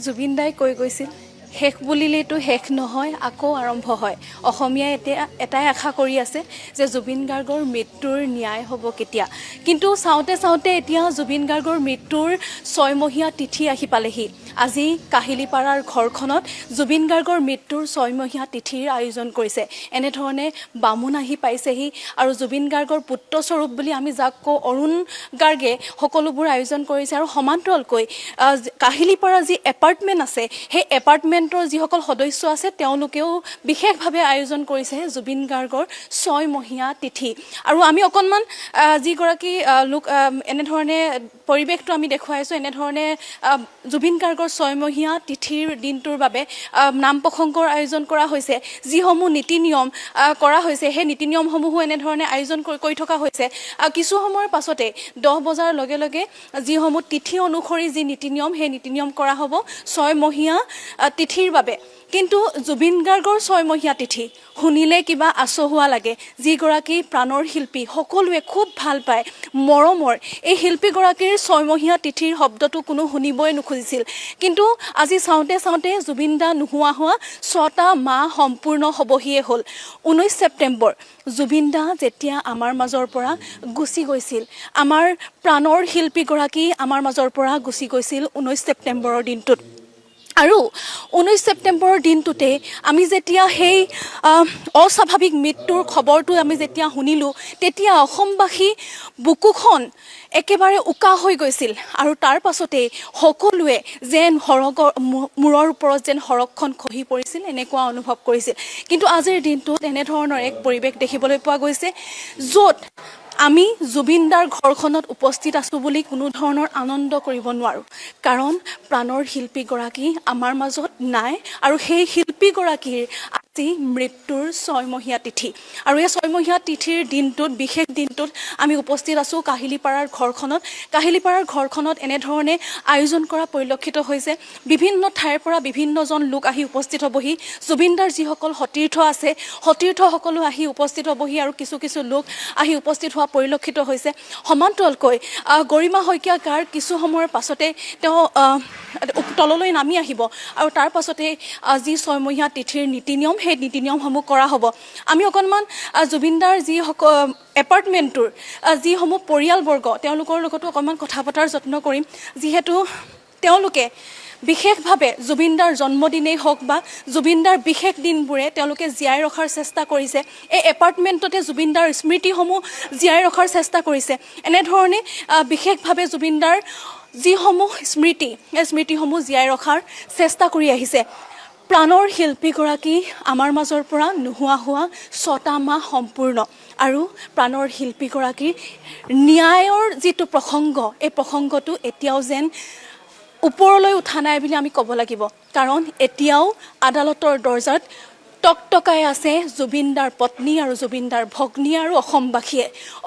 জুবিন দাই কৈ গৈছিল শেষ বুলিলেতো শেষ নহয় আকৌ আৰম্ভ হয়। অসমীয়াই এতিয়া এটাই আশা কৰি আছে যে জুবিন গাৰ্গৰ মৃত্যুৰ ন্যায় হ'ব কেতিয়া। কিন্তু চাওঁতে চাওঁতে এতিয়া জুবিন গাৰ্গৰ মৃত্যুৰ 6মহীয়া তিথি আহি পালেহি। আজি কাহিলীপাৰাৰ ঘৰখনত জুবিন গাৰ্গৰ মৃত্যুৰ 6মহীয়া তিথিৰ আয়োজন কৰিছে। এনেধৰণে বামুণ আহি পাইছেহি আৰু জুবিন গাৰ্গৰ পুত্ৰস্বৰূপ বুলি আমি যাক কওঁ অৰুণ গাৰ্গে সকলোবোৰ আয়োজন কৰিছে। আৰু সমান্তৰালকৈ কাহিলীপাৰা যি এপাৰ্টমেণ্ট আছে সেই এপাৰ্টমেণ্টৰ যিসকল সদস্য আছে তেওঁলোকেও বিশেষভাৱে আয়োজন কৰিছে জুবিন গাৰ্গৰ 6মহীয়া তিথি। আৰু আমি অকণমান যিগৰাকী লোক এনেধৰণে পৰিৱেশটো আমি দেখুৱাইছোঁ, এনেধৰণে জুবিন গাৰ্গৰ 6মহীয়া তিথিৰ দিনটোৰ বাবে নাম প্ৰসংগৰ আয়োজন কৰা হৈছে। যিসমূহ নীতি নিয়ম কৰা হৈছে সেই নীতি নিয়মসমূহো এনেধৰণে আয়োজন কৰি থকা হৈছে। কিছু সময়ৰ পাছতে 10 বজাৰ লগে লগে যিসমূহ তিথি অনুসৰি যি নীতি নিয়ম সেই নীতি নিয়ম কৰা হ'ব 6মহীয়া তিথিৰ বাবে। কিন্তু জুবিন গাৰ্গৰ 6মহীয়া তিথি শুনিলে কিবা আচহুৱা লাগে। যিগৰাকী প্ৰাণৰ শিল্পী, সকলোৱে খুব ভাল পায়, মৰমৰ এই শিল্পীগৰাকীৰ 6মহীয়া তিথিৰ শব্দটো কোনো শুনিবই নোখুজিছিল। কিন্তু আজি চাওঁতে চাওঁতে জুবিন দা নোহোৱা হোৱা 6টা মাহ সম্পূৰ্ণ হ'বহিয়ে হ'ল। 19 ছেপ্টেম্বৰ জুবিন দা যেতিয়া আমাৰ মাজৰ পৰা গুচি গৈছিল, আমাৰ প্ৰাণৰ শিল্পীগৰাকী আমাৰ মাজৰ পৰা গুচি গৈছিল 19 ছেপ্টেম্বৰৰ দিনটোত। আৰু 19 ছেপ্টেম্বৰৰ দিনটোতে আমি যেতিয়া সেই অস্বাভাৱিক মৃত্যুৰ খবৰটো আমি যেতিয়া শুনিলোঁ, তেতিয়া অসমবাসী বুকুখন একেবাৰে উকা হৈ গৈছিল। আৰু তাৰ পাছতেই সকলোৱে যেন মূৰৰ ওপৰত যেন সৰগখন খহি পৰিছিল এনেকুৱা অনুভৱ কৰিছিল। কিন্তু আজিৰ দিনটোত এনেধৰণৰ এক পৰিৱেশ দেখিবলৈ পোৱা গৈছে য'ত আমি জুবিন দাৰ ঘৰখনত উপস্থিত আছোঁ বুলি কোনো ধৰণৰ আনন্দ কৰিব নোৱাৰোঁ। কাৰণ প্ৰাণৰ শিল্পীগৰাকী আমাৰ মাজত নাই আৰু সেই শিল্পীগৰাকীৰ আজি মৃত্যুৰ 6মহীয়া তিথি। আৰু এই 6মহীয়া তিথিৰ দিনটোত, বিশেষ দিনটোত আমি উপস্থিত আছোঁ কাহিলীপাৰাৰ ঘৰখনত। কাহিলীপাৰাৰ ঘৰখনত এনেধৰণে আয়োজন কৰা পৰিলক্ষিত হৈছে। বিভিন্ন ঠাইৰ পৰা বিভিন্নজন লোক আহি উপস্থিত হ'বহি। জুবিন দাৰ যিসকল সতীৰ্থ আছে সতীৰ্থসকলো আহি উপস্থিত হ'বহি আৰু কিছু কিছু লোক আহি উপস্থিত হোৱা পৰিলক্ষিত হৈছে। সমান্তৰালকৈ গৰিমা শইকীয়াৰ কিছু সময়ৰ পাছতে তেওঁ তললৈ নামি আহিব আৰু তাৰ পাছতে যি 6মহীয়া তিথিৰ নীতি নিয়ম সেই নীতি নিয়মসমূহ কৰা হ'ব। আমি অকণমান জুবিনদাৰ এপাৰ্টমেণ্টটোৰ যিসমূহ পৰিয়ালবৰ্গ তেওঁলোকৰ লগতো অকণমান কথা পতাৰ যত্ন কৰিম। যিহেতু তেওঁলোকে বিশেষভাৱে জুবিনদাৰ জন্মদিনেই হওক বা জুবিনদাৰ বিশেষ দিনবোৰে তেওঁলোকে জীয়াই ৰখাৰ চেষ্টা কৰিছে। এই এপাৰ্টমেণ্টতে জুবিনদাৰ স্মৃতিসমূহ জীয়াই ৰখাৰ চেষ্টা কৰিছে। এনেধৰণে বিশেষভাৱে জুবিনদাৰ যিসমূহ স্মৃতি এই স্মৃতিসমূহ জীয়াই ৰখাৰ চেষ্টা কৰি আহিছে। প্ৰাণৰ শিল্পীগৰাকী আমাৰ মাজৰ পৰা নোহোৱা হোৱা 6টা মাহ সম্পূৰ্ণ আৰু প্ৰাণৰ শিল্পীগৰাকীৰ ন্যায়ৰ যিটো প্ৰসংগ এই প্ৰসংগটো এতিয়াও যেন ওপৰলৈ উঠা নাই বুলি আমি ক'ব লাগিব। কাৰণ এতিয়াও আদালতৰ দৰ্জাত টকটকাই আছে জুবিনদাৰ পত্নী আৰু জুবিনদাৰ ভগ্নী আৰু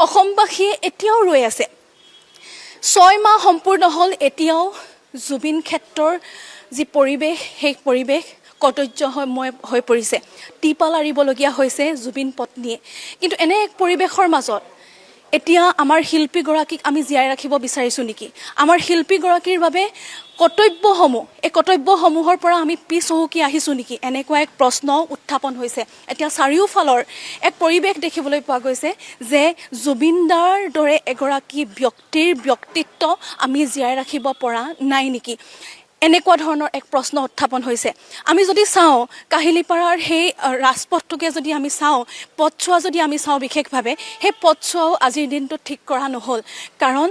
অসমবাসীয়ে এতিয়াও ৰৈ আছে। 6 মাহ সম্পূৰ্ণ হ'ল, এতিয়াও জুবিন ক্ষেত্ৰৰ যি পৰিৱেশ সেই পৰিৱেশ কদৰ্যময় হৈ পৰিছে। টিপাল আৰিবলগীয়া হৈছে জুবিন পত্নীয়ে। কিন্তু এনে এক পৰিৱেশৰ মাজত এতিয়া আমাৰ শিল্পীগৰাকীক আমি জীয়াই ৰাখিব বিচাৰিছোঁ নেকি? আমাৰ শিল্পীগৰাকীৰ বাবে এই কৰ্তব্যসমূহৰ পৰা আমি পিছ হুহুকি আহিছোঁ নেকি? এনেকুৱা এক প্ৰশ্ন উত্থাপন হৈছে। এতিয়া চাৰিওফালৰ এক পৰিৱেশ দেখিবলৈ পোৱা গৈছে যে জুবিনদাৰ দৰে এগৰাকী ব্যক্তিৰ ব্যক্তিত্ব আমি জীয়াই ৰাখিব পৰা নাই নেকি? এনেকুৱা ধৰণৰ এক প্ৰশ্ন উত্থাপন হৈছে। আমি যদি চাওঁ কাহিলীপাৰাৰ সেই ৰাজপথটোকে যদি আমি চাওঁ, পথছোৱা যদি আমি চাওঁ বিশেষভাৱে, সেই পথছোৱাও আজিৰ দিনটোত ঠিক কৰা নহ'ল। কাৰণ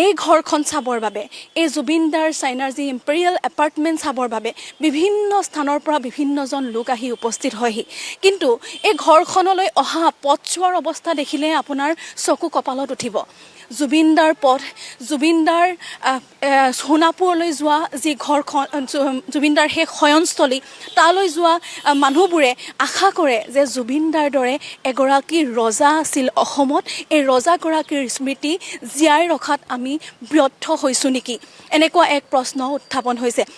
এই ঘৰখন চাবৰ বাবে, এই জুবিনদাৰ চাইনাৰ যি ইম্পেৰিয়েল এপাৰ্টমেণ্ট চাবৰ বাবে বিভিন্ন স্থানৰ পৰা বিভিন্নজন লোক আহি উপস্থিত হয়হি। কিন্তু এই ঘৰখনলৈ অহা পথছোৱাৰ অৱস্থা দেখিলে আপোনাৰ চকু কপালত উঠিব। জুবিনদাৰ পথ, জুবিনদাৰ সোণাপুৰলৈ যোৱা যি ঘৰখন, জুবিনদাৰ সেই শয়নস্থলী, তালৈ যোৱা মানুহবোৰে আশা কৰে যে জুবিনদাৰ দৰে এগৰাকী ৰজা আছিল অসমত, এই ৰজাগৰাকীৰ স্মৃতি জীয়াই ৰখাত আমি ব্যৰ্থ হৈছোঁ নেকি? এনেকুৱা এক প্ৰশ্ন উত্থাপন হৈছে।